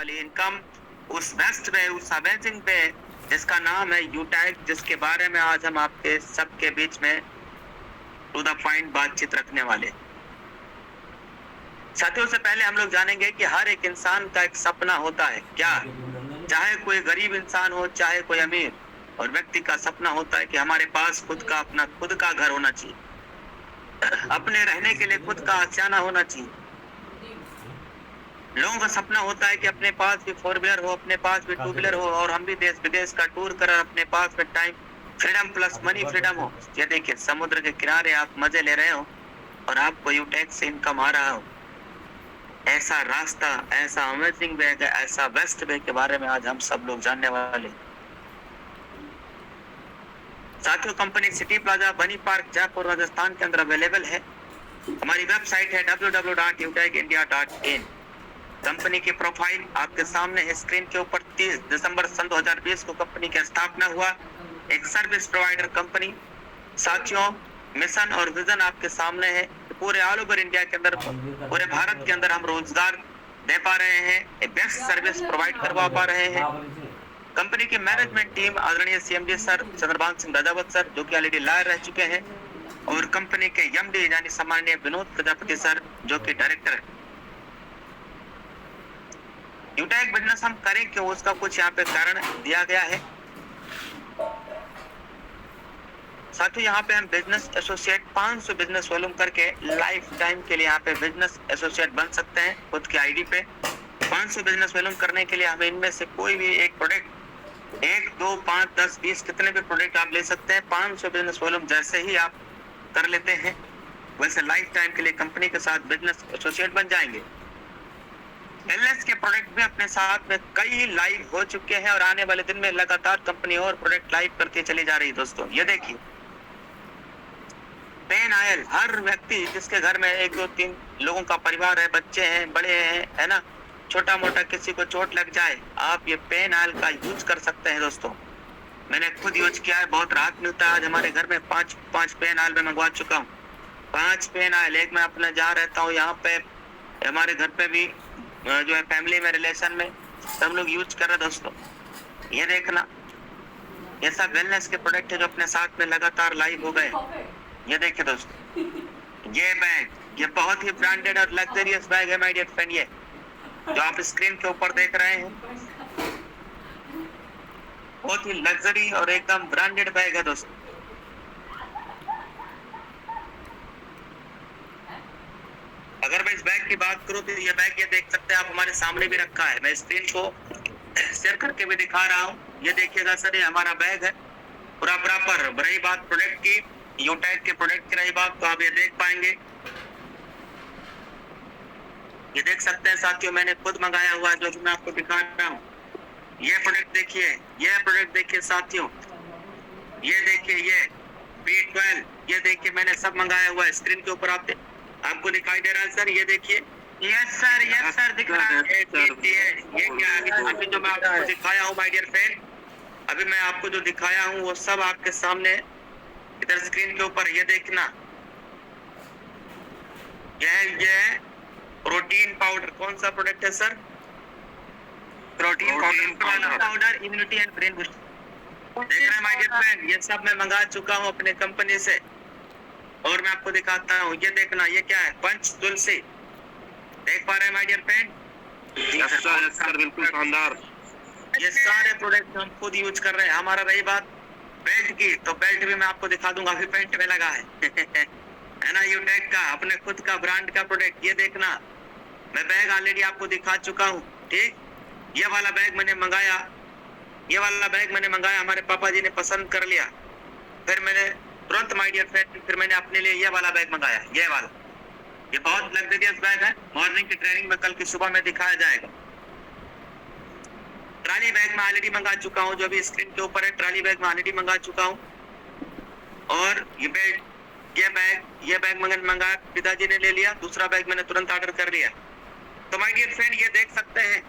वाली इनकम उस बेस्ट पे, उस अमेजिंग पे जिसका नाम है यूटैग, जिसके बारे में आज हम आपके सबके बीच में टू द पॉइंट बातचीत रखने वाले। साथियों, से पहले हम लोग जानेंगे कि हर एक इंसान का एक सपना होता है क्या, चाहे कोई गरीब इंसान हो चाहे कोई अमीर, और व्यक्ति का सपना होता है कि हमारे पास खुद का अपना खुद का घर होना चाहिए, अपने रहने के लिए खुद का आशियाना होना चाहिए। लोगों का सपना होता है कि अपने पास भी 4 व्हीलर हो, अपने पास भी 2 व्हीलर हो, और हम भी देश विदेश का टूर कर अपने पास में time freedom plus money freedom हो। ये देखिए, समुद्र के किनारे आप मजे ले रहे हो और आपको यूटैक्स से इनकम आ रहा हो। ऐसा रास्ता, ऐसा अमेजिंग वे, ऐसा बेस्ट वे के बारे में आज हम सब लोग जानने वाले। साथियों, कंपनी सिटी प्लाजा बनी पार्क जयपुर राजस्थान के अंदर अवेलेबल है। हमारी वेबसाइट है www.utagindia.in। कंपनी की प्रोफाइल आपके सामने है स्क्रीन के ऊपर। 30 दिसंबर सन 2020 को कंपनी की स्थापना हुआ, एक सर्विस प्रोवाइडर कंपनी। साथियों, मिशन और विजन आपके सामने है। पूरे ऑल ओवर इंडिया के अंदर, पूरे भारत के अंदर हम रोजगार दे पा रहे हैं, एक बेस्ट सर्विस प्रोवाइड करवा पा रहे हैं। कंपनी की मैनेजमेंट टीम आदरणीय CMD sir Chandrabhan Singh Rajawat sir, जो कि ऑलरेडी लायर रह चुके हैं, और कंपनी के एमडी यानी सम्माननीय विनोद प्रजापति सर, जो कि डायरेक्टर है। यूटैग बिजनेस हम करें क्यों, उसका कुछ यहाँ पे कारण दिया गया है। साथियों, यहाँ पे हम बिजनेस एसोसिएट 500 बिजनेस वॉल्यूम करके लाइफ टाइम के लिए यहाँ पे बिजनेस एसोसिएट बन सकते हैं खुद के आईडी पे। 500 बिजनेस वॉल्यूम करने के लिए हमें इनमें से कोई भी एक प्रोडक्ट, 1, 2, 5, 10, 20 कितने भी प्रोडक्ट आप ले सकते हैं। 500 बिजनेस वॉल्यूम जैसे ही आप कर लेते हैं, वैसे लाइफ टाइम के लिए कंपनी के साथ बिजनेस एसोसिएट बन जाएंगे। एलएस के प्रोडक्ट भी अपने साथ में कई लाइव हो चुके हैं, और आने वाले दिन में लगातार कंपनी और प्रोडक्ट लाइव करती चली जा रही है। दोस्तों, ये देखिए, पेन ऑयल, हर व्यक्ति जिसके घर में 1, 2, 3 लोगों का परिवार है, बच्चे हैं, बड़े हैं, है ना, छोटा मोटा किसी को चोट लग जाए, आप ये पेन ऑयल का यूज कर सकते हैं। दोस्तों, मैंने खुद यूज किया है, बहुत राहत मिलता है। आज हमारे घर में 5 पेन ऑयल में मंगवा चुका हूँ। 5 पेन ऑयल, एक मैं अपने जहाँ रहता हूँ यहाँ पे, हमारे घर पे भी जो है फैमिली में, रिलेशन में सब लोग यूज कर रहे हैं। दोस्तों, ये देखना, ये सब वेलनेस के प्रोडक्ट है जो अपने साथ में लगातार लाइव हो गए। ये देखिए दोस्तों, ये बैग, ये बहुत ही ब्रांडेड और लग्जरियस बैग है माय डियर फ्रेंड, ये जो आप स्क्रीन के ऊपर देख रहे हैं, बहुत ही लग्जरी और एकदम ब्रांडेड बैग है। दोस्तों, अगर मैं इस बैग की बात करूं तो ये बैग, ये देख सकते हैं आप, हमारे सामने भी रखा है। मैं स्क्रीन को शेयर करके भी दिखा रहा हूं। ये देखिएगा सर, ये हमारा बैग है पूरा प्रॉपर। रही बात प्रोडक्ट की, यूटैग के प्रोडक्ट की रही बात, तो आप ये देख पाएंगे। ये देख सकते हैं साथियों, मैंने खुद मंगाया हुआ है, जो मैं आपको दिखा रहा हूँ। ये प्रोडक्ट देखिए, ये प्रोडक्ट देखिए साथियों, ये देखिए, ये B12, ये देखिए, मैंने सब मंगाया हुआ है। स्क्रीन के ऊपर आपको दिखाई दे रहा है सर, ये देखिए। यस सर दिख रहा है। ये क्या है, अभी जो मैं आपको दिखाया हूँ माय डियर फ्रेंड, अभी मैं आपको जो दिखाया हूँ वो सब आपके सामने इधर स्क्रीन के ऊपर, ये देखना, ये प्रोटीन पाउडर। कौन सा प्रोडक्ट है sir? Protein powder, immunity and brain boost. देख रहे हैं माय डियर फ्रेंड, ये सब मैं मंगा चुका हूँ अपने कंपनी से, और मैं आपको दिखाता हूँ। ये देखना, ये क्या है? पंच तुलसी। देख पा रहे हैं my dear friend? Yes sir, बिल्कुल शानदार। ये सारे प्रोडक्ट हम खुद यूज कर रहे हैं। हमारा रही बात बेल्ट की, तो बेल्ट भी मैं आपको दिखा दूंगा, अभी पेंट में लगा है है ना, यूटैग का अपने खुद का ब्रांड का प्रोडक्ट। ये देखना, मैं बैग ऑलरेडी आपको दिखा चुका हूँ। ठीक, ये वाला बैग मैंने मंगाया, ये वाला बैग मैंने मंगाया, हमारे पापा जी ने पसंद कर लिया, फिर मैंने तुरंत माय डियर फ्रेंड, फिर मैंने अपने लिए ये वाला बैग मंगाया, ये वाला। ये बहुत लग्जरियस बैग है, मॉर्निंग की ट्रेनिंग में कल की सुबह में दिखाया जाएगा। ट्रॉली बैग में ऑलरेडी मंगा चुका हूँ, जो भी स्क्रीन के ऊपर है, ट्रॉली बैग में ऑलरेडी मंगा चुका हूँ। और ये बैग मैंने मंगाया, पिताजी ने ले लिया, दूसरा बैग मैंने तुरंत ऑर्डर कर लिया। तो माय डियर फ्रेंड, ये देख सकते हैं,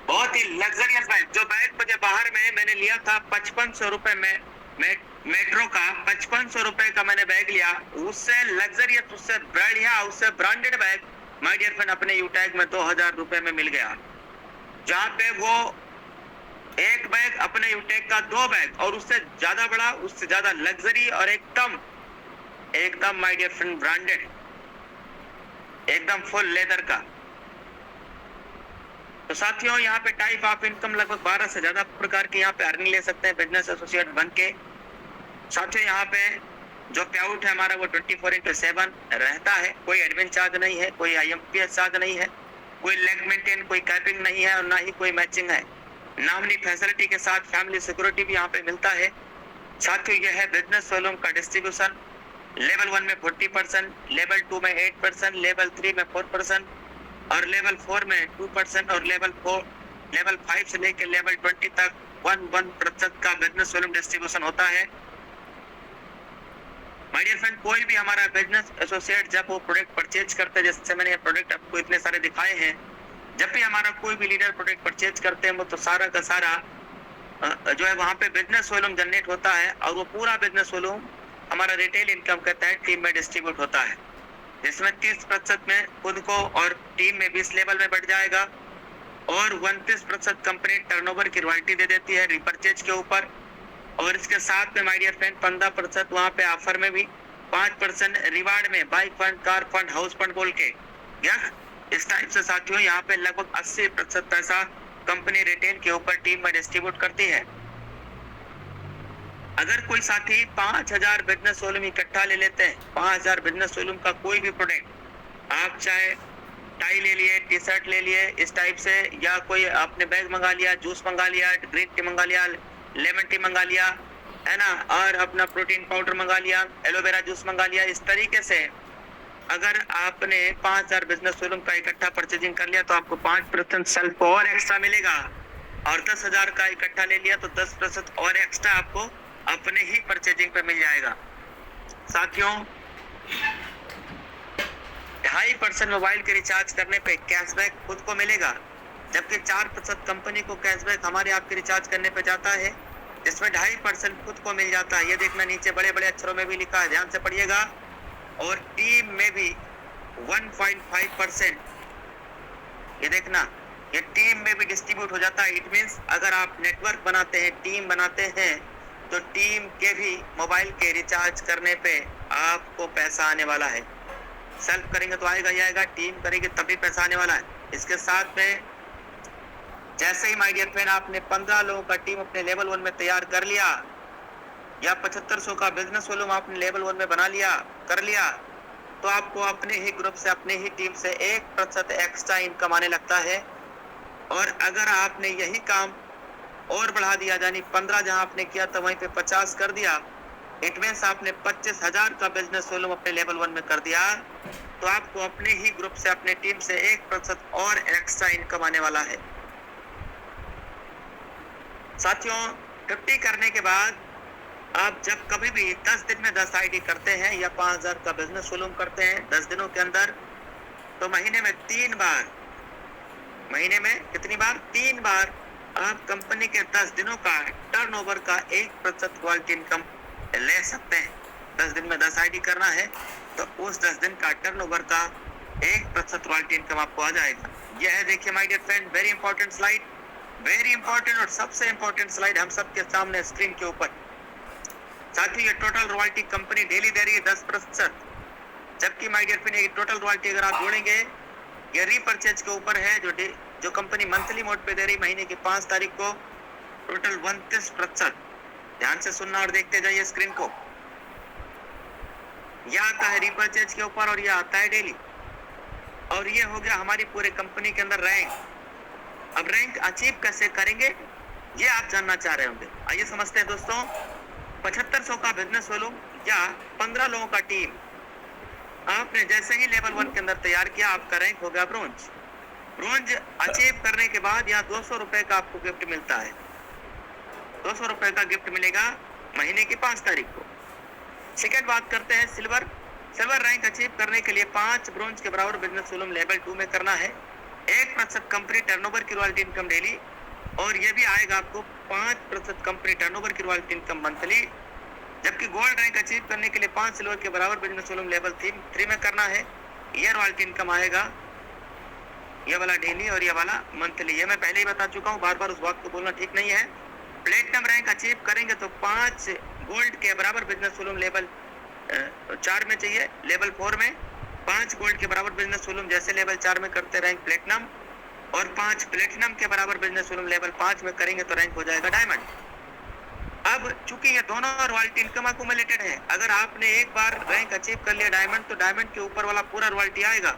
बहुत ही लग्जरियस बैग। जो बैग मुझे बाहर में मैंने लिया था 5500 रुपए में, मेट्रो का 5500 रुपए का मैंने बैग लिया, उससे लग्जरियस, उससे बढ़िया, उससे branded bag my dear friend अपने यूटैग में 2000 रुपए में मिल गया। जहाँ पे वो एक बैग अपने यूटेक का 2 बैग और उससे ज्यादा बड़ा, उससे ज्यादा लग्जरी और एकदम माय डियर फ्रेंड ब्रांडेड, एकदम फुल लेदर का। तो साथियों यहाँ पे टाइप ऑफ इनकम लगभग 12 से ज्यादा प्रकार की यहाँ पे अर्निंग ले सकते हैं बिजनेस एसोसिएट बन के। साथियों यहाँ पे जो पे आउट है हमारा वो 24/7 रहता है, कोई एडमिन चार्ज नहीं है, कोई IMPS चार्ज नहीं है, कोई लेग मेंटेन, कोई कैपिंग नहीं है और ना ही कोई मैचिंग है। नॉमिनी फैसिलिटी के साथ फैमिली सिक्योरिटी भी यहाँ पे मिलता है। साथियों यह है बिजनेस वॉल्यूम का डिस्ट्रीब्यूशन। लेवल 1 में 40%, लेवल 2 में 8%, लेवल 3 में 4% और लेवल 4 में 2% और लेवल 5 से लेकर लेवल 20 तक 1% का बिजनेस वॉल्यूम डिस्ट्रीब्यूशन होता है। माय डियर फ्रेंड, कोई भी हमारा बिजनेस एसोसिएट जब वो प्रोडक्ट परचेज करते हैं, जैसे मैंने ये प्रोडक्ट आपको इतने सारे दिखाए हैं, जब भी हमारा कोई भी लीडर प्रोडक्ट परचेज करते हैं वो तो सारा का सारा जो है वहाँ पे बिजनेस वॉल्यूम जनरेट होता है और वो पूरा बिजनेस वॉल्यूम हमारा रिटेल इनकम के तहत टीम में डिस्ट्रीब्यूट होता है, जिसमें 30% में खुद को और टीम में 20 लेवल में बढ़ जाएगा और 29% कंपनी टर्नओवर की रॉयल्टी दे देती है रिपर्चेज के ऊपर। और इसके साथ में माय डियर फ्रेंड 15% वहाँ पे ऑफर में भी, 5% रिवार्ड में, bike fund, car fund, house fund बोल के। इस टाइप से साथियों यहाँ पे लगभग 80% पैसा कंपनी रिटेल के ऊपर टीम में डिस्ट्रीब्यूट करती है। अगर कोई साथी 5000 बिजनेस वॉल्यूम इकट्ठा ले लेते हैं, 5000 बिजनेस वॉल्यूम का कोई भी प्रोडक्ट, आप चाहे टाई ले लिए, टी शर्ट ले लिए इस टाइप से, या कोई आपने बैग मंगा लिया, जूस मंगा लिया, ग्रीन टी मंगा लिया, लेमन टी मंगा लिया, है ना, और अपना प्रोटीन पाउडर मंगा लिया, एलोवेरा जूस मंगा लिया, इस तरीके से अगर आपने 5000 बिजनेस वॉल्यूम का इकट्ठा परचेजिंग कर लिया तो आपको 5% सेल्फ और एक्स्ट्रा मिलेगा। और 10,000 का इकट्ठा ले लिया तो 10% और एक्स्ट्रा आपको अपने ही परचेजिंग पे मिल जाएगा। साथियों 2.5% मोबाइल के रिचार्ज करने पे कैशबैक खुद को मिलेगा, जबकि 4% कंपनी को कैशबैक हमारे आपके रिचार्ज करने पे जाता है, जिसमें 2.5% खुद को मिल जाता है। ये देखना नीचे बड़े बड़े अक्षरों में भी लिखा है, ध्यान से पढ़िएगा। और टीम में भी 1.5%, ये देखना, ये टीम में भी डिस्ट्रीब्यूट हो जाता है। इट मींस अगर आप नेटवर्क बनाते हैं, टीम बनाते हैं, तो टीम के भी मोबाइल के रिचार्ज करने पे आपको पैसा आने वाला है। सेल्फ करेंगे तो आएगा ही आएगा, टीम करेंगे तभी पैसा आने वाला है। इसके साथ में जैसे ही माय डियर फ्रेंड आपने 15 लोगों का टीम अपने लेवल 1 में तैयार कर लिया, या 7500 का बिजनेस वॉल्यूम आपने लेवल 1 में बना लिया, कर लिया, तो आपको अपने ही ग्रुप से, अपने ही टीम से 1% एक्स्ट्रा इनकम आने लगता है। और अगर आपने यही काम और बढ़ा दिया, यानी 15 जहां आपने किया था वहीं पे 50 कर दिया, इट मींस आपने 25,000 का बिजनेस वॉल्यूम अपने लेवल 1 में कर दिया, तो आपको अपने ही ग्रुप से, अपने टीम से 1% और एक्स्ट्रा इनकम आने वाला है। साथियों 50 करने के बाद आप जब कभी भी 10 दिन में 10 आईडी करते हैं या 5000 का बिजनेस वॉल्यूम करते हैं 10 दिनों के अंदर, तो महीने में 3 बार, महीने में कितनी बार? 3 बार आप कंपनी के 10 दिनों का टर्नओवर का 1% रॉयल्टी इनकम ले सकते हैं। 10 दिन में 10 आईडी करना है तो उस 10 दिन का टर्नओवर का 1% रॉयल्टी इनकम आपको आ जाएगा। यह है, देखिए my dear friend, very important slide, very important और सबसे इंपॉर्टेंट स्लाइड हम सबके सामने स्क्रीन के ऊपर। साथ ही ये टोटल रॉयल्टी कंपनी डेली दे रही है 10%, जबकि माय डियर फ्रेंड ये टोटल रॉयल्टी अगर आप जोड़ेंगे ये रीपरचेज के ऊपर है, जो कंपनी मंथली मोड पे दे रही महीने की 5 तारीख को, टोटल 29%। ध्यान से सुनना और देखते जाइए स्क्रीन को। यह आता है रीपरचेज के ऊपर और यह आता है डेली। और ये हो गया हमारी पूरे कंपनी के अंदर रैंक। अब रैंक अचीव कैसे करेंगे ये आप जानना चाह रहे होंगे, आइए समझते हैं दोस्तों। 7500 का बिजनेस वॉल्यूम या 15 लोगों का टीम आपने जैसे ही लेवल 1 के अंदर तैयार किया, आपका रैंक हो गया ब्रोंज। ब्रोंज अचीव करने के बाद यहाँ 200 रुपए का आपको गिफ्ट मिलता है। 200 रुपए का गिफ्ट मिलेगा महीने की 5 तारीख को। सेकेंड बात करते हैं सिल्वर। सिल्वर रैंक अचीव करने के लिए 5 ब्रोंज के बराबर बिजनेस वॉल्यूम लेवल 2 में करना है, 1% कंपनी टर्नओवर की रॉयल्टी इनकम डेली, और ये भी आएगा आपको 5% कंपनी टर्नओवर की रॉयल्टी इनकम मंथली। जबकि गोल्ड रैंक अचीव करने के लिए 5 सिल्वर के बराबर बिजनेस वॉल्यूम लेवल 3 में करना है, ये रॉयल्टी इनकम आएगा ये वाला डेली और ये वाला मंथली, ये मैं पहले ही बता चुका हूँ, बार बार उस बात को बोलना ठीक नहीं है। प्लेटिनम रैंक अचीव करेंगे तो 5 गोल्ड के बराबर बिजनेस वॉल्यूम लेवल 4 में चाहिए, लेवल 4 में 5 गोल्ड के बराबर बिजनेस वॉल्यूम जैसे लेवल 4 में करते रैंक प्लेटिनम, और 5 प्लेटिनम के बराबर बिजनेस वॉल्यूम लेवल 5 में करेंगे तो रैंक हो जाएगा डायमंड। अब चूंकि ये दोनों रॉयल्टी इनकम अक्यूमुलेटेड है, अगर आपने एक बार रैंक अचीव कर लिया डायमंड तो डायमंड के ऊपर वाला पूरा रॉयल्टी आएगा,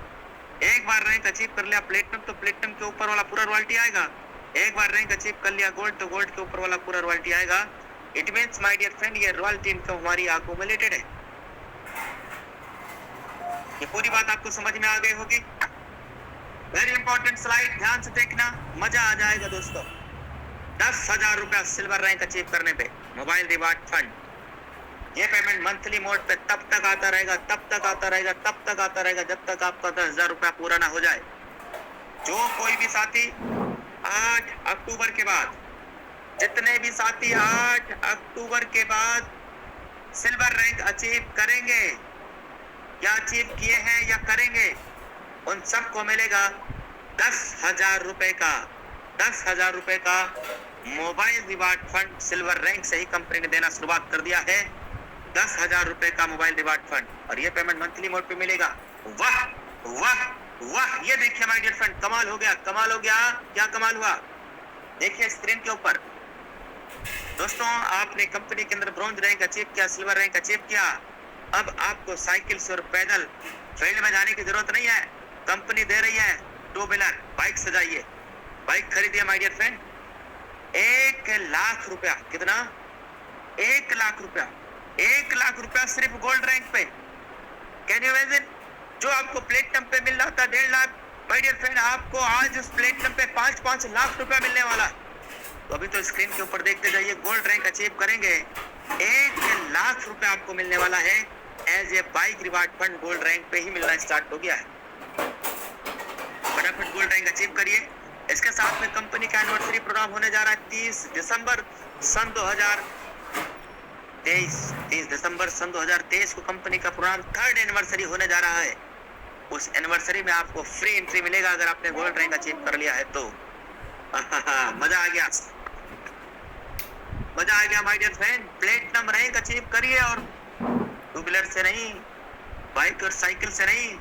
एक बार रैंक अचीव कर लिया प्लेटिनम तो प्लेटिनम के ऊपर वाला पूरा रॉयल्टी आएगा, एक बार रैंक अचीव कर लिया गोल्ड तो गोल्ड के ऊपर वाला पूरा रॉयल्टी आएगा। It means my dear friend ये रॉयल्टी इनकम हमारी अक्यूमुलेटेड है। ये पूरी बात आपको समझ में आ गई होगी। वेरी इंपॉर्टेंट स्लाइड, ध्यान से देखना, मजा आ जाएगा दोस्तों। 10,000 रुपया सिल्वर रैंक अचीव करने पे मोबाइल रिवार्ड फंड, ये पेमेंट मंथली मोड पे तब तक आता रहेगा, तब तक आता रहेगा, तब तक आता रहेगा जब तक आपका 10,000 रुपया पूरा ना हो जाए। जो कोई भी साथी 8 अक्टूबर के बाद, जितने भी साथी 8 अक्टूबर के बाद सिल्वर रैंक अचीव करेंगे या अचीव किए हैं या करेंगे, उन सबको मिलेगा 10,000 रुपए का 10,000 रुपए का mobile reward fund. Silver rank से ही कंपनी ने देना शुरुआत कर दिया है 10,000 रुपए का मोबाइल रिवार्ड फंड, और ये पेमेंट मंथली मोड पे मिलेगा। वाह वाह वाह, ये देखिए माय डियर फ्रेंड, कमाल हो गया, कमाल हो गया। क्या कमाल हुआ, देखिए स्क्रीन के ऊपर दोस्तों, आपने कंपनी के अंदर ब्रॉन्ज रैंक अचीव किया, सिल्वर रैंक अचीव किया। अब आपको साइकिल से और पैदल फील्ड में जाने की जरूरत नहीं है, कंपनी दे रही है 2 व्हीलर बाइक सजाइए, बाइक खरीदिए माय डियर फ्रेंड। 1 लाख रुपया, कितना, 1 लाख रुपया, 1 लाख रुपया सिर्फ गोल्ड रैंक पे। कैन यू इमेजिन, जो आपको प्लेटिनम पे मिल रहा था 1.5 लाख, माय डियर फ्रेंड आपको आज उस प्लेटिनम पे 5-5 लाख रुपया मिलने वाला। तो अभी तो स्क्रीन के ऊपर देखते जाइए, गोल्ड रैंक अचीव करेंगे 1 लाख रुपया आपको मिलने वाला है as a bike reward fund. Gold rank पे ही मिलना स्टार्ट हो गया है, फटाफट गोल्ड रैंक अचीव करिए। इसके साथ में कंपनी का एनिवर्सरी प्रोग्राम होने जा रहा है 30 दिसंबर सन 2023 को कंपनी का प्रोग्राम 3rd एनिवर्सरी होने जा रहा है। उस एनिवर्सरी में आपको फ्री एंट्री मिलेगा अगर आपने गोल्ड रैंक अचीव कर लिया है तो। मजा आ गया, मजा आ गया my dear friend. Platinum rank achieve करिए, और 2 व्हीलर से नहीं, बाइक और साइकिल से नहीं,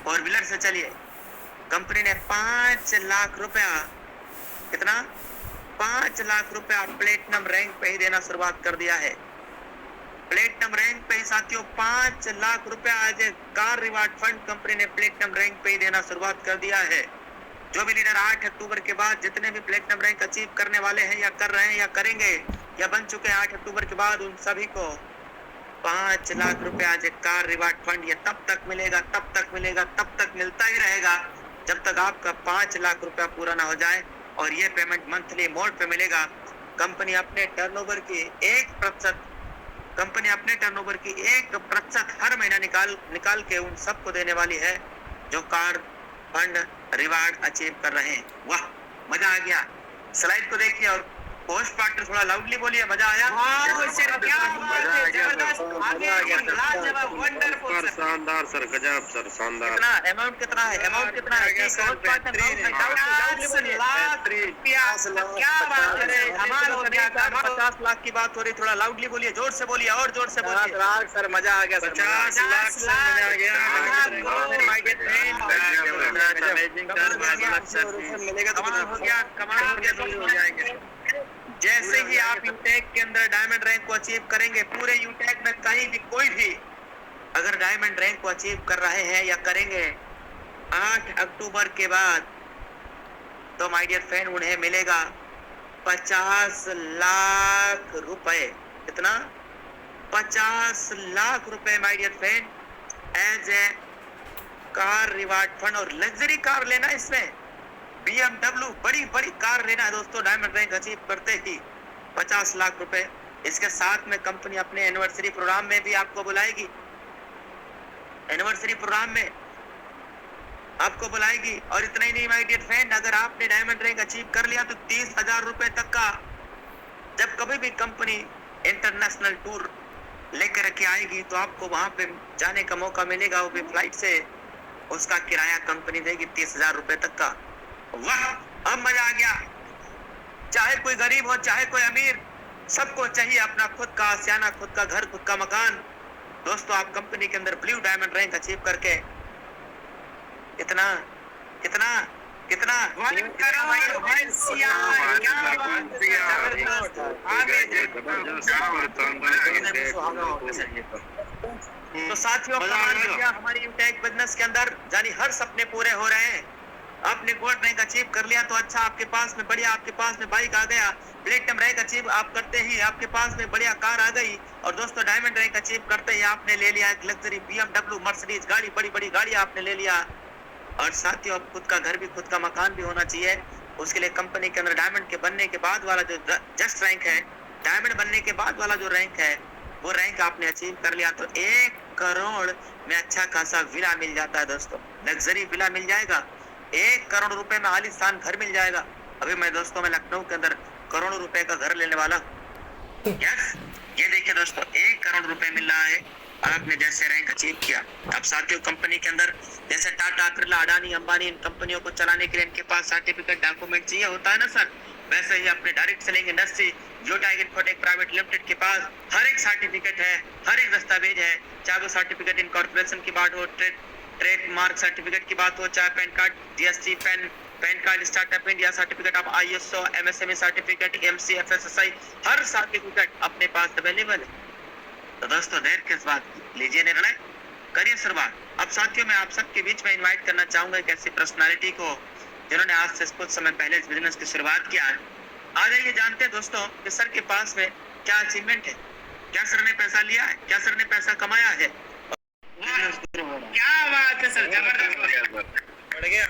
4 व्हीलर से चलिए। कंपनी ने 5 लाख रुपया, कितना, 5 लाख रुपया प्लेटिनम रैंक पे ही देना शुरुआत कर दिया है। प्लेटिनम रैंक पे ही साथियों 5 लाख रुपया आज कार रिवार्ड फंड कंपनी ने प्लेटिनम रैंक पे ही देना शुरुआत कर दिया है। जो भी लीडर 8 अक्टूबर के बाद जितने भी प्लेटिनम रैंक अचीव करने वाले हैं या कर रहे हैं या करेंगे या बन चुके हैं 8 अक्टूबर के बाद, उन सभी को 5 लाख रुपया आज कार रिवार्ड फंड ये तब तक मिलेगा, तब तक मिलेगा, तब तक मिलता ही रहेगा जब तक आपका 5 लाख रुपया पूरा ना हो जाए। और ये पेमेंट मंथली मोड पे मिलेगा। कंपनी अपने टर्नओवर की 1% हर महीना निकाल के उन सबको देने वाली है जो कार फंड रिवार्ड अचीव कर रहे हैं। वाह, मजा आ गया। स्लाइड को देखिए और पोस्ट पार्टनर थोड़ा लाउडली बोलिए, मजा आया। शानदार सर, गजब सर, शानदार। कितना अमाउंट, कितना है अमाउंट, कितना है? 50 लाख की बात हो रही, थोड़ा लाउडली बोलिए, जोर से बोलिए, और जोर से बोलिए। 50 लाख सर, मजा आ गया। 50 लाख सर, मजा आ गया। मिलेगा तो कमाल हो गया, कमाल हो गया, हो जाएंगे। जैसे ही आप यूटेक के अंदर डायमंड रैंक को अचीव करेंगे, पूरे यूटेक में कहीं भी कोई भी अगर डायमंड रैंक को अचीव कर रहे हैं या करेंगे 8 अक्टूबर के बाद, तो माय डियर फ्रेंड उन्हें मिलेगा 50 लाख रुपए। कितना? 50 लाख रुपए my dear friend as a car reward fund. और लग्जरी कार लेना, इसमें BMW बड़ी बड़ी कार लेना है दोस्तों डायमंड रैंक अचीव करते ही 50 लाख रुपए। इसके साथ में कंपनी अपने एनिवर्सरी प्रोग्राम में भी आपको बुलाएगी, एनिवर्सरी प्रोग्राम में आपको बुलाएगी। और इतना ही नहीं माय डियर फ्रेंड, अगर आपने डायमंड रैंक अचीव कर लिया तो 30,000 रुपए तक का जब कभी भी कंपनी इंटरनेशनल टूर लेकर के आएगी तो आपको वहां पे जाने का मौका मिलेगा, वो भी फ्लाइट से। उसका किराया कंपनी देगी 30,000 रुपए तक का। वाह, अब मजा आ गया। चाहे कोई गरीब हो चाहे कोई अमीर, सबको चाहिए अपना खुद का आशियाना, खुद का घर, खुद का मकान। दोस्तों, आप कंपनी के अंदर ब्लू डायमंड रैंक अचीव करके कितना कितना कितना तो साथियों, हमारी यूटेक बिजनेस के अंदर जानी हर सपने पूरे हो रहे हैं। आपने गोल्ड रैंक अचीव कर लिया तो अच्छा, आपके पास में बढ़िया, आपके पास में बाइक आ गया। प्लेटिनम रैंक अचीव आप करते ही आपके पास में बढ़िया कार आ गई। और दोस्तों, डायमंड रैंक अचीव करते ही आपने ले लिया एक लग्जरी BMW मर्सिडीज गाड़ी, बड़ी बड़ी गाड़ी आपने ले लिया। और साथियों, अब खुद का घर भी, खुद का मकान भी होना चाहिए। उसके लिए कंपनी के अंदर डायमंड के बनने के बाद वाला जो जस्ट रैंक है, डायमंड बनने के बाद वाला जो रैंक है, वो रैंक आपने अचीव कर लिया तो 1 करोड़ में अच्छा खासा विला मिल जाता है। दोस्तों, लग्जरी विला मिल जाएगा। 1 करोड़ रुपए में आलीशान घर मिल जाएगा। अभी मैं दोस्तों, मैं लखनऊ के अंदर करोड़ों रुपए का घर लेने वाला। यस, ये देखिए दोस्तों, 1 करोड़ रुपए मिल रहा है आपने जैसे रैंक अचीव किया। अब साथियों, कंपनी के अंदर जैसे टाटा, बिरला, अडानी, अंबानी, इन कंपनियों को चलाने के लिए इनके पास सर्टिफिकेट, डॉक्यूमेंट चाहिए होता है ना सर, वैसे ही अपने डायरेक्ट सेलिंग इंडस्ट्री जोटाइग इन्फोटेक प्राइवेट लिमिटेड के पास हर एक सर्टिफिकेट है, हर एक दस्तावेज है। चाहे वो सर्टिफिकेट इनकॉर्पोरेशन की बात हो, ट्रेडमार्क सर्टिफिकेट की बात हो, चाहे pan card, GST, pan card, startup India certificate, आप ISO, MSME certificate, MC, FSSI, हर सर्टिफिकेट अपने पास अवेलेबल है। तो दोस्तों, देर किस बात की, लीजिए निर्णय, करिए शुरुआत। अब साथियों, मैं आप सबके बीच में इनवाइट करना चाहूंगा एक ऐसी पर्सनालिटी को जिन्होंने आज से कुछ समय पहले इस बिजनेस की शुरुआत किया है। आ जाइए, जानते हैं दोस्तों कि सर के पास में क्या अचीवमेंट है, क्या सर ने पैसा लिया है, क्या सर ने पैसा कमाया है। क्या बात है सर, जबरदस्त, बढ़ गया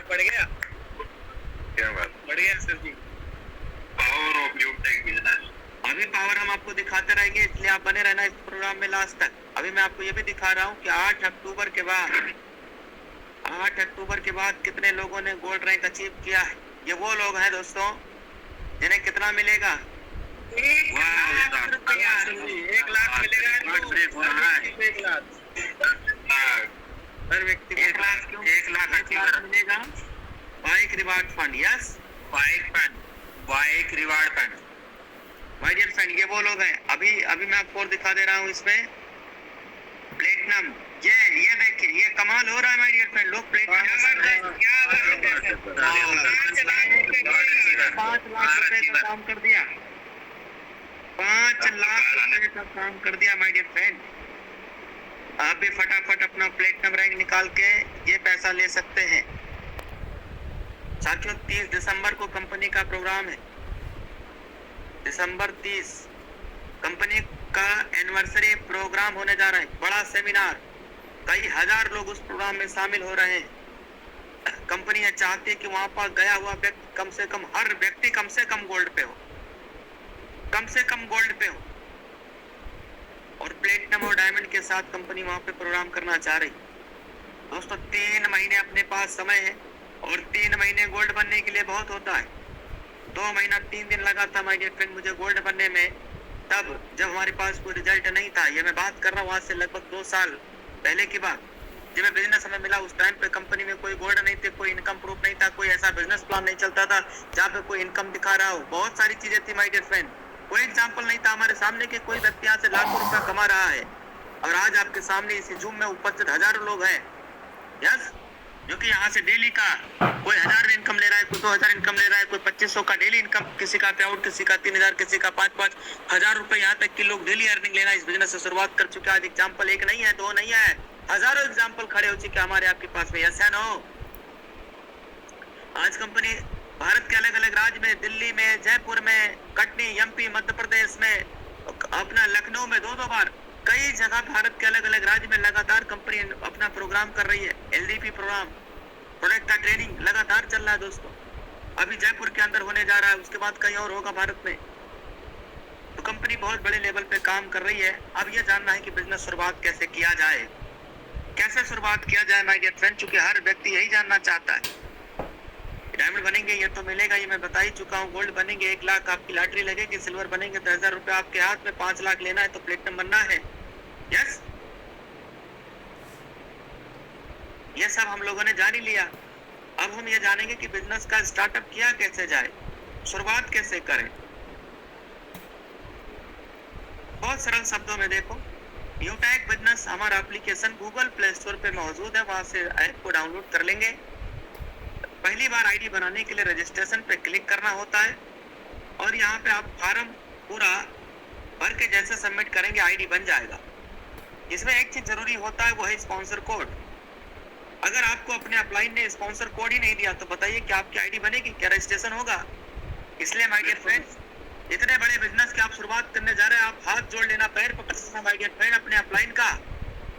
क्या बात, बढ़िया sir ji. Power of UTech business. अभी पावर हम आपको दिखाते रहेंगे, इसलिए आप बने रहना इस प्रोग्राम में लास्ट तक। अभी मैं आपको ये भी दिखा रहा हूँ कि 8 अक्टूबर के बाद कितने लोगों ने गोल्ड रैंक अचीव किया है। ये वो लोग हैं दोस्तों जिन्हें कितना मिलेगा, 1 लाख मिलेगा। 1 लाख हर व्यक्ति को 1 लाख मिलेगा। Bike reward fund, yes, bike reward fund. My dear friend, ये वो लोग हैं। अभी मैं आपको और दिखा दे रहा हूँ इसमें प्लेटिनम। ये देखिए, ये कमाल हो रहा है माय डियर फ्रेंड। लोग प्लेटिनम 5 लाख रुपए का काम कर दिया, 5 लाख रुपए का काम कर दिया माय डियर फ्रेंड। आप भी फटाफट अपना प्लेटिनम रैंक निकाल के ये पैसा ले सकते हैं। साथियों, 30 दिसंबर को कंपनी का प्रोग्राम है। दिसंबर 30 कंपनी का एनिवर्सरी प्रोग्राम होने जा रहा है, बड़ा सेमिनार। कई हजार लोग उस प्रोग्राम में शामिल हो रहे हैं। कंपनी ये चाहती है कि वहां पर गया हुआ व्यक्ति कम से कम, हर व्यक्ति कम से कम गोल्ड पे हो, कम से कम गोल्ड पे हो। और प्लेटिनम और डायमंड के साथ कंपनी वहां पे प्रोग्राम करना चाह रही। दोस्तों, 3 महीने अपने पास समय है और 3 महीने गोल्ड बनने के लिए बहुत होता है। 2 महीना 3 दिन लगा था माय डियर फ्रेंड मुझे गोल्ड बनने में, तब जब हमारे पास कोई रिजल्ट नहीं था। ये मैं बात कर रहा हूँ आज से लगभग 2 साल पहले की बात। जब मैं बिजनेस हमें मिला उस टाइम पे कंपनी में कोई गोल्ड नहीं थे, कोई इनकम प्रूफ नहीं था, कोई ऐसा बिजनेस प्लान नहीं चलता था जहाँ पे कोई इनकम दिखा रहा हो। बहुत सारी चीजें थी माय डियर फ्रेंड, कोई एग्जाम्पल नहीं था हमारे सामने कि कोई व्यक्ति यहाँ से लाखों रुपया कमा रहा है। और आज आपके सामने इसी जूम में उपस्थित हजारों लोग हैं, यस, जो कि यहाँ से डेली का कोई 1000 इनकम ले रहा है, कोई 2000 इनकम ले रहा है, कोई 2500 का डेली इनकम, किसी का पे-आउट, किसी का 3000, किसी का 5-5 हजार रुपए, यहाँ तक कि लोग डेली अर्निंग लेना इस बिजनेस से शुरुआत कर चुके हैं। आज एग्जाम्पल एक नहीं है, 2 नहीं है, हजारों एग्जाम्पल खड़े हो चुके हमारे आपके पास में, यस है नो। आज कंपनी भारत के अलग अलग राज्य में, दिल्ली में, जयपुर में, कटनी, MP, मध्य प्रदेश में, अपना लखनऊ में 2-2 बार, कई जगह भारत के अलग अलग राज्य में लगातार कंपनी अपना प्रोग्राम कर रही है। LDP प्रोग्राम, प्रोडक्ट का ट्रेनिंग लगातार चल रहा है दोस्तों। अभी जयपुर के अंदर होने जा रहा है, उसके बाद कहीं और होगा भारत में। तो कंपनी बहुत बड़े लेवल पे काम कर रही है। अब ये जानना है कि बिजनेस शुरुआत कैसे किया जाए, कैसे शुरुआत किया जाए माय डियर फ्रेंड, चूंकि हर व्यक्ति यही जानना चाहता है। डायमंड बनेंगे ये तो मिलेगा, ये मैं बता ही चुका हूँ। गोल्ड बनेंगे 1 लाख आपकी लॉटरी लगेगी, सिल्वर बनेंगे 10,000 रुपए आपके हाथ में, 5 लाख लेना है तो प्लेटिनम बनना है, यस। ये सब हम लोगों ने जान ही लिया। अब हम ये जानेंगे कि बिजनेस का स्टार्टअप किया कैसे जाए, शुरुआत कैसे करें। बहुत सरल शब्दों में देखो, यूटैग बिजनेस हमारा एप्लीकेशन गूगल प्ले स्टोर पे मौजूद है, वहां से ऐप को डाउनलोड कर लेंगे। पहली बार आईडी बनाने के लिए रजिस्ट्रेशन पे क्लिक करना होता है और यहाँ पे आप फार्म पूरा भर के जैसे सबमिट करेंगे आईडी बन जाएगा। इसमें एक चीज जरूरी होता है, वो है स्पॉन्सर कोड। अगर आपको अपने अपलाइन ने स्पॉन्सर कोड ही नहीं दिया तो बताइए क्या आपकी आईडी बनेगी, क्या रजिस्ट्रेशन होगा? इसलिए माय डियर फ्रेंड्स, इतने बड़े बिजनेस की आप शुरुआत करने जा रहे हैं, आप हाथ जोड़ लेना, पैर पकड़ लेना माय डियर फ्रेंड, अपने अपलाइन का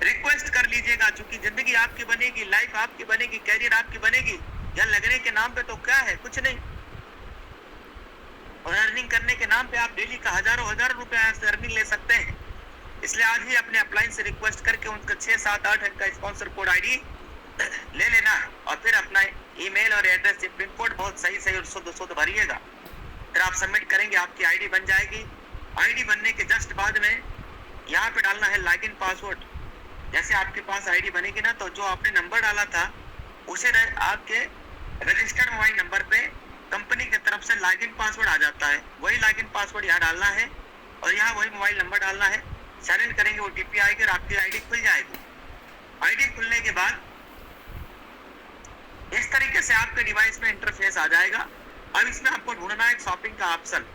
रिक्वेस्ट कर लीजिएगा। क्योंकि जिंदगी आपकी बनेगी, लाइफ आपकी बनेगी, कैरियर आपकी बनेगी। यहाँ लगने के नाम पे तो क्या है, कुछ नहीं। और अर्निंग करने के नाम पे आप डेली का हजारों रुपए से अर्निंग ले सकते हैं। इसलिए आज ही अपने अपलाइन से रिक्वेस्ट करके उनका 6, 7, 8 अंक का स्पॉन्सर कोड आईडी ले लेना और फिर अपना ईमेल और एड्रेस, पिन कोड बहुत सही और शुद्ध भरिएगा। फिर आप सबमिट करेंगे, आपकी आईडी बन जाएगी। आईडी बनने के जस्ट बाद में यहाँ पे डालना है लॉगिन पासवर्ड। जैसे आपके पास आईडी बनेगी ना, तो जो आपने नंबर डाला था उसे आपके रजिस्टर्ड मोबाइल नंबर पे कंपनी की तरफ से लॉगिन पासवर्ड आ जाता है। वही लॉगिन पासवर्ड यहाँ डालना है और यहाँ वही मोबाइल नंबर डालना है। सेंड करेंगे, ओटीपी आएगी और आपकी आईडी खुल जाएगी। आईडी खुलने के बाद इस तरीके से आपके डिवाइस में इंटरफेस आ जाएगा। अब इसमें आपको ढूंढना है शॉपिंग का ऑप्शन।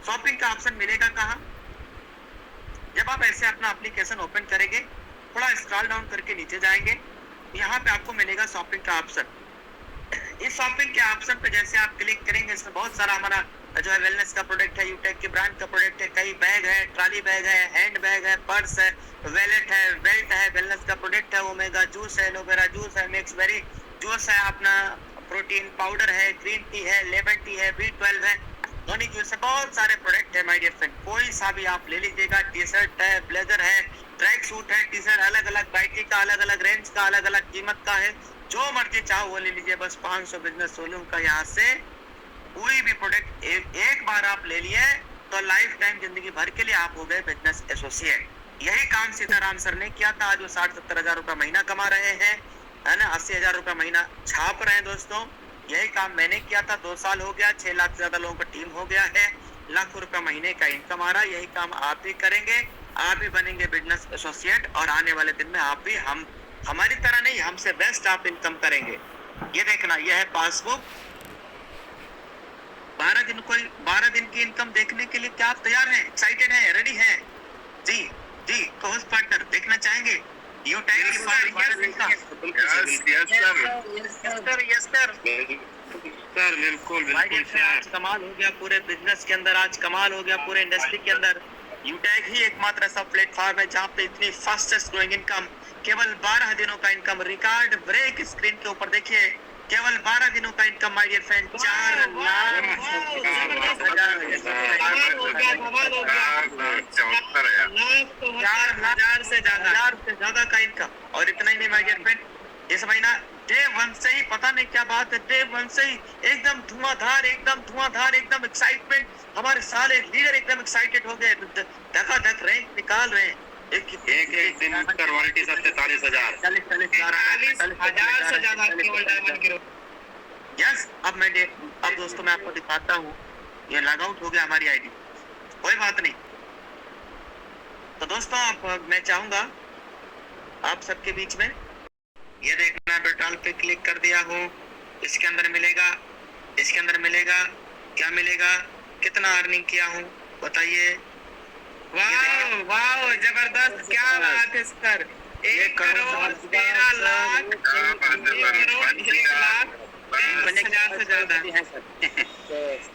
शॉपिंग का ऑप्शन मिलेगा कहाँ? जब आप ऐसे अपना एप्लीकेशन ओपन करेंगे, थोड़ा स्क्रॉल डाउन करके नीचे जाएंगे, यहाँ पे आपको मिलेगा शॉपिंग का ऑप्शन। इस शॉपिंग के ऑप्शन पे जैसे आप क्लिक करेंगे, इसमें बहुत सारा हमारा जो है वेलनेस का प्रोडक्ट है, यूटेक के ब्रांड का प्रोडक्ट है, कई बैग है, ट्रॉली बैग है, हैंड बैग है, पर्स है, वैलेट है, बेल्ट है, वेलनेस का प्रोडक्ट है, ओमेगा जूस है, एलोवेरा जूस है, मिक्स बेरी जूस है, अपना प्रोटीन पाउडर है, ग्रीन टी है, लेमन टी है, B12 है, टॉनिक जूस है, बहुत सारे प्रोडक्ट है माय डियर फ्रेंड। कोई सा भी आप ले लीजिएगा। टी शर्ट है, ब्लेजर है, ट्रैक सूट है, टी शर्ट अलग अलग वैरायटी का, अलग अलग रेंज का, अलग अलग कीमत का है, जो मर्जी चाहो वो ले लीजिए। बस 500 बिजनेस सोलूम का यहाँ से कोई भी प्रोडक्ट एक बार आप ले लिए तो लाइफ टाइम जिंदगी भर के लिए आप हो गए बिजनेस एसोसिएट। यही काम सीताराम सर ने किया था। आज वो 60-70 हजार रुपया महीना कमा रहे हैं, है ना, 80 हजार रुपया महीना छाप रहे हैं। दोस्तों, यही काम मैंने किया था, 2 साल हो गया, 6 लाख से ज्यादा लोगों का टीम हो गया है, लाखों रुपया महीने का इनकम आ रहा है। यही काम आप भी करेंगे, आप भी बनेंगे बिजनेस एसोसिएट और आने वाले दिन में आप भी हमारी तरह नहीं, हमसे बेस्ट आप इनकम करेंगे। ये देखना, ये है पासबुक। 12 दिन की इनकम देखने के लिए क्या आप तैयार हैं, एक्साइटेड हैं, रेडी हैं? जी जी, होस्ट पार्टनर देखना चाहेंगे यूटैग की 12 दिन का? यस सर, बिल्कुल आज कमाल हो गया पूरे बिजनेस के अंदर, आज कमाल हो गया पूरे इंडस्ट्री के अंदर। यूटैग ही एकमात्र ऐसा प्लेटफॉर्म है जहाँ पे इतनी फास्टेस्ट ग्रोइंग इनकम, केवल 12 दिनों का इनकम, रिकॉर्ड ब्रेक स्क्रीन के ऊपर देखिए, केवल 12 दिनों का income my dear friend, 4 lakh से ज्यादा का इनकम। और इतना ही नहीं माय डियर फ्रेंड, इस महीना डे 1 से ही, पता नहीं क्या बात है, डे 1 से ही एकदम धुआंधार, एकदम एक्साइटमेंट। हमारे सारे लीडर एकदम एक्साइटेड हो गए, धक रैंक निकाल रहे हैं। एक दिन रॉयल्टी सब 43,000 से ज्यादा केवल डायमंड गिरो। यस, अब दोस्तों मैं आपको दिखाता हूँ, ये लॉग आउट हो गया हमारी आईडी, कोई बात नहीं। तो दोस्तों मैं चाहूंगा आप सबके बीच में ये देखना, पेट्रोल पे क्लिक कर दिया हूँ, इसके अंदर मिलेगा क्या मिलेगा, कितना अर्निंग किया हूँ बताइए। वाह जबरदस्त, क्या बात है सर। 1 करोड़ 13 लाख 1,00,000 से ज्यादा है सर।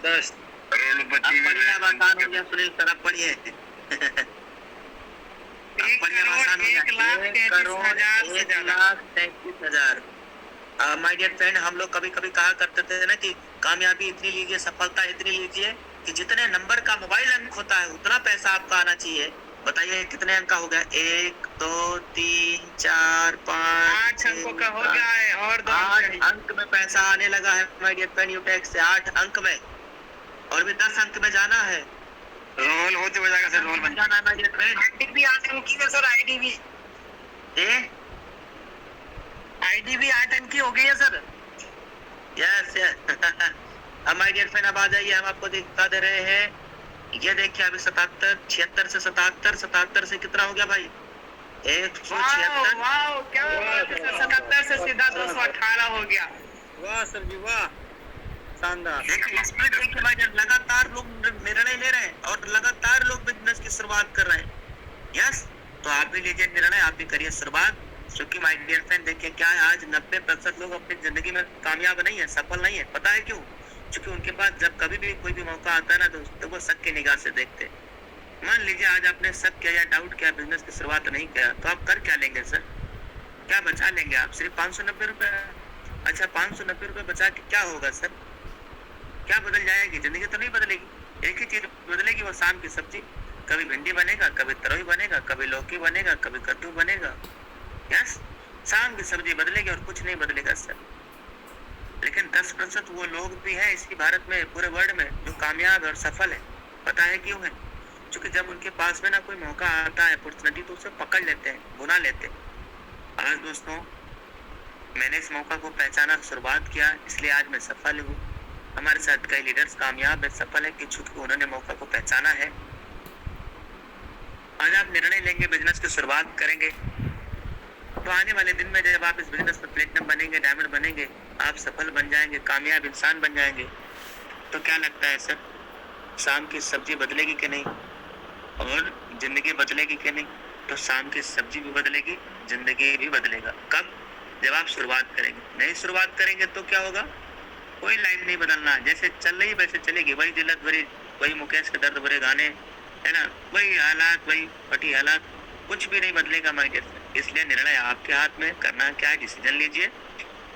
10 करोड़ बढ़िया आसान हो गया सुनील सर, आप पढ़िए। 1,33,000 माय डियर फ्रेंड, हम लोग कभी कभी कहा करते थे ना कि कामयाबी इतनी लीजिए, सफलता इतनी लीजिए कि जितने नंबर का मोबाइल अंक होता है उतना पैसा आपका आना चाहिए। बताइए कितने अंक का हो गया? 1 2 3 4 5 8 अंकों का हो गया है और 8 अंक में पैसा आने लगा है माय डियर फ्रेंड यूटेक से। 8 अंक में, और भी 10 अंक में जाना है। रोल होते हो जाएगा सर, रोल बन जाना है माय डियर फ्रेंड। आईडी भी आने की है सर, आईडी भी आईडी भी 8 अंक की हो गई है सर। Yes yes. अब माय डियर फ्रेंड अब आ जाइए, हम आपको दिखा दे रहे हैं। ये देखिए अभी 77, 76 से 77, 77 से कितना हो गया भाई? 176। वाओ क्या बात है सर, 77 से सीधा 218 हो गया। वाह सर जी वाह, शानदार। देखिए स्पीड देखिए भाई, लगातार लोग निर्णय ले रहे हैं और लगातार लोग बिजनेस की शुरुआत कर रहे हैं। यस, तो आप भी लीजिए निर्णय, आप भी करिए शुरुआत। क्योंकि माय डियर फ्रेंड देखिए क्या है, आज 90% लोग अपनी जिंदगी में कामयाब नहीं है, सफल नहीं है। पता है क्यों? क्योंकि उनके पास जब कभी भी कोई भी मौका आता है ना दोस्तों, वो शक की निगाह से देखते हैं। मान लीजिए आज आपने शक किया या डाउट किया, बिजनेस की शुरुआत नहीं किया, तो आप कर क्या लेंगे सर? क्या बचा लेंगे आप? सिर्फ 590 रुपए। अच्छा 590 रुपए बचा के क्या होगा सर? क्या बदल जाएगी? जिंदगी तो नहीं बदलेगी। एक ही चीज बदलेगी, वो शाम की सब्जी। कभी भिंडी बनेगा, कभी तरोई बनेगा, कभी लौकी बनेगा, कभी कद्दू बनेगा। यस, शाम की सब्जी बदलेगी और कुछ नहीं बदलेगा सर। लेकिन 10% वो लोग भी हैं इसी भारत में, पूरे वर्ल्ड में, जो कामयाब और सफल है। पता है क्यों है? क्योंकि जब उनके पास में ना कोई मौका आता है, अपॉर्चुनिटी, तो उसे पकड़ लेते हैं, बुना लेते हैं। आज दोस्तों मैंने इस मौका को पहचाना, शुरुआत किया, इसलिए आज मैं सफल हूँ। हमारे साथ कई लीडर्स कामयाब है, सफल है, क्योंकि उन्होंने मौका को पहचाना है। आज आप निर्णय लेंगे, बिजनेस की शुरुआत करेंगे, तो आने वाले दिन में जब आप इस बिजनेस में प्लेटिनम बनेंगे, डायमंड बनेंगे, आप सफल बन जाएंगे, कामयाब इंसान बन जाएंगे। तो क्या लगता है सर, शाम की सब्जी बदलेगी कि नहीं? और जिंदगी बदलेगी कि नहीं? तो शाम की सब्जी भी बदलेगी, जिंदगी भी बदलेगा। कब? जब आप शुरुआत करेंगे। नहीं शुरुआत करेंगे तो क्या होगा? कोई लाइफ नहीं बदलना, जैसे चल रही वैसे चलेगी। वही जिल्लत भरी, वही मुकेश के दर्द भरे गाने, है ना, वही हालात, वही फटी हालात, कुछ भी नहीं बदलेगा माय डियर। इसलिए निर्णय आपके हाथ में, करना क्या है, डिसीजन लीजिए।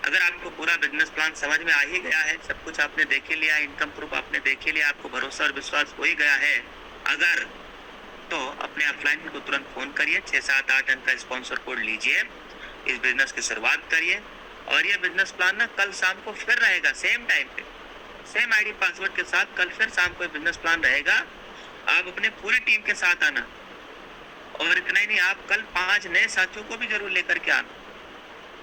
अगर आपको पूरा बिजनेस प्लान समझ में आ ही गया है, सब कुछ आपने देख ही लिया, इनकम प्रूफ आपने देख ही लिया, आपको भरोसा और विश्वास हो ही गया है अगर, तो अपने अपलाइन को तुरंत फोन करिए, 678 अंक का स्पॉन्सर कोड लीजिए, इस बिजनेस की शुरुआत करिए। और ये बिजनेस प्लान ना कल शाम को फिर रहेगा, सेम टाइम पे, सेम आईडी पासवर्ड के साथ कल फिर शाम को बिजनेस प्लान रहेगा। आप अपने पूरी टीम के साथ आना, और इतना ही नहीं, आप कल 5 नए साथियों को भी जरूर लेकर के आना।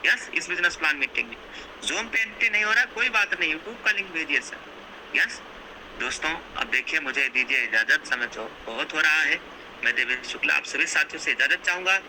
यस, इस बिजनेस प्लान मीटिंग में जूम पे एंट्री नहीं हो रहा, कोई बात नहीं, यूट्यूब का लिंक भेजिए सर। यस दोस्तों, अब देखिए मुझे दीजिए इजाजत, समय तो बहुत हो रहा है। मैं देवेश शुक्ला आप सभी साथियों से इजाजत चाहूंगा।